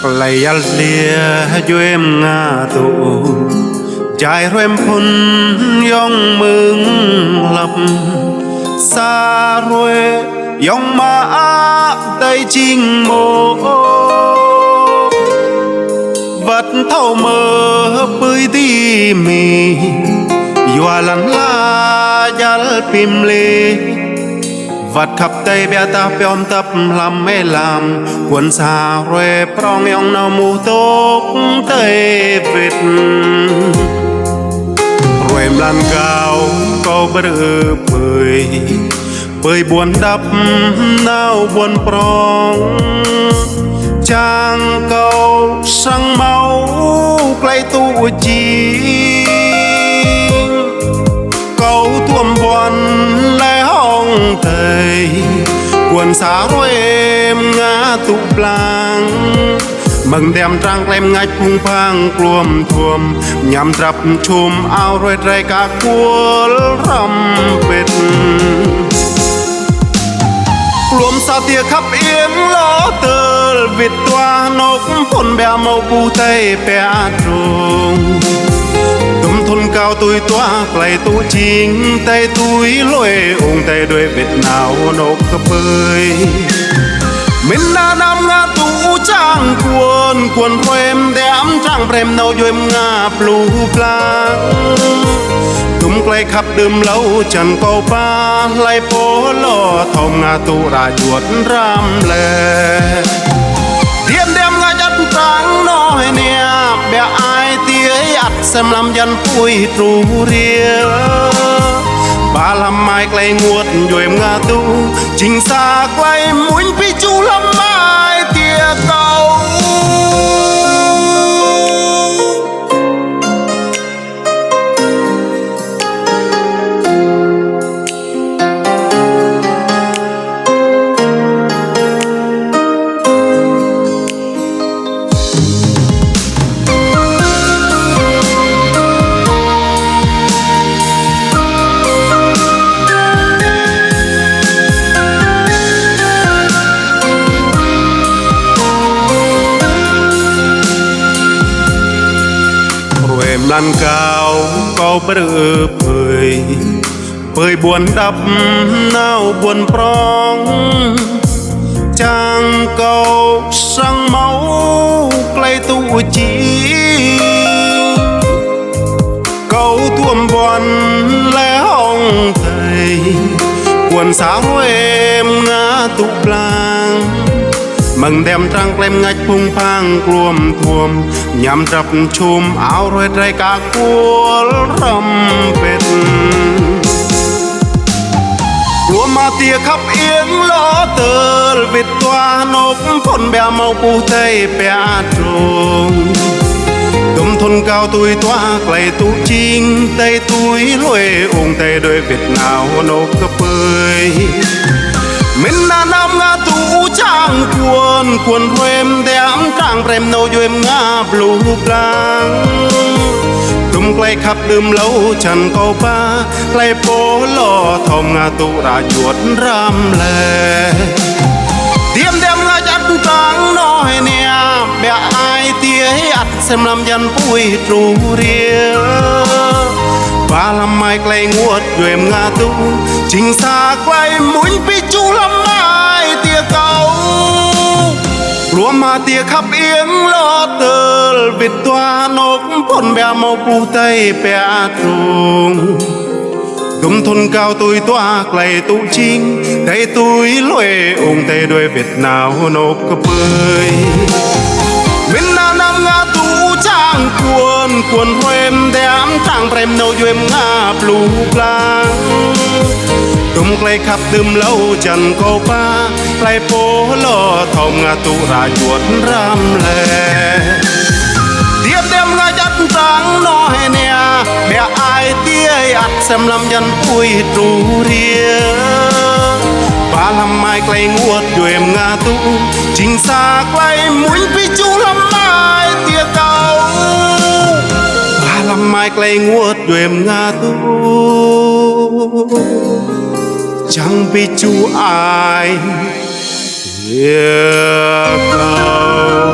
lạy al lia cho em ngà tụ trái rồi em phun yong mừng lập xa rồi yong ma tay chinh mô vật thâu mơ bơi đi mì dọa lăn la dal pim lê vật khắp tay bè ta piom tập làm mê làm quần xa rồi prong yong nào mù tốt tây việt rồi em lan cao câu bơ bơi bơi buồn đắp nào buồn prong chàng câu sang máu clay tu chi câu tuom buồn lẽ hong thầy quần xa rồi em ngã tụ plang mừng đem trang lem ngạch phung phang pluom thuom nhằm trập chùm ao rồi trai cả cuốn rầm vệt pluom xa tia khắp yên ló tơ việt toa nóc phun bè màu bu tây bè trùng thôn cao tôi toa lại tu chính tay túi lôi ung tay đôi việt nào nộp khắp bơi mình đã nam nga tu trang quần rồi em đem trang rem nào cho em nga plu plang tung clay khắp đêm lâu chẳng câu ba lại phố lo thòng nga tu ra chuột ram lệ thiên đem nga chất trắng nói nè bè ai tía ắt xem làm dân vui tru ria ba làm mai clay nguột rồi em nga tu chính xa clay muốn pi chu làm mai tía câu lan cao câu bơ bơi bơi buồn đắp nào buồn prong chàng câu sang máu clay tu chi câu tuom buồn lẽ hong thầy quần xa rồi em ngã tụ plang mừng đem trang lem ngạch phung phang pluom thuom nhằm trập chùm áo rồi trai cả cuốn rầm vệt pluom mà tia khắp yên ló tơ việt toa nộp phun bè màu bu tây bè trùng tôm thôn cao tôi toa clay tu chính tay túi lôi ung tay đôi việt nào nộp khắp bơi mình đã nam nga tu trang quần rồi em đem trang rem nâu cho em nga plu plang tung clay khắp đêm lâu chẳng câu ba clay phố lo thòng nga tu ra chuột ram lệ tiêm đem nga chất trắng nói nè bè ai tía ắt xem làm dân vui tru ria ba làm mai clay nguột rồi em nga tu chính xa clay muốn pi chu làm mai tia câu lúa mà tia khắp yên lo tơ việt toa nóc phun bè màu bu tây bè trùng gấm thôn cao tôi toa clay tu chính tay túi lôi ung tay đôi việt nào nộp cặp bơi mình đã nam nga tu trang quần rồi em đem trang rem nâu cho em nga plu plang tung clay khắp đêm lâu chẳng câu ba clay phố lo thòng nga tu ra chuột ram lệ tiếp đem nga chất trắng nói nè bè ai tía ắt xem làm dân vui tru ria ba làm mai clay nguột rồi em nga tu chính xa clay muốn pi chu làm mai tia câu ba làm mai clay nguột rồi em nga tu chẳng biết chú ai yêu cầu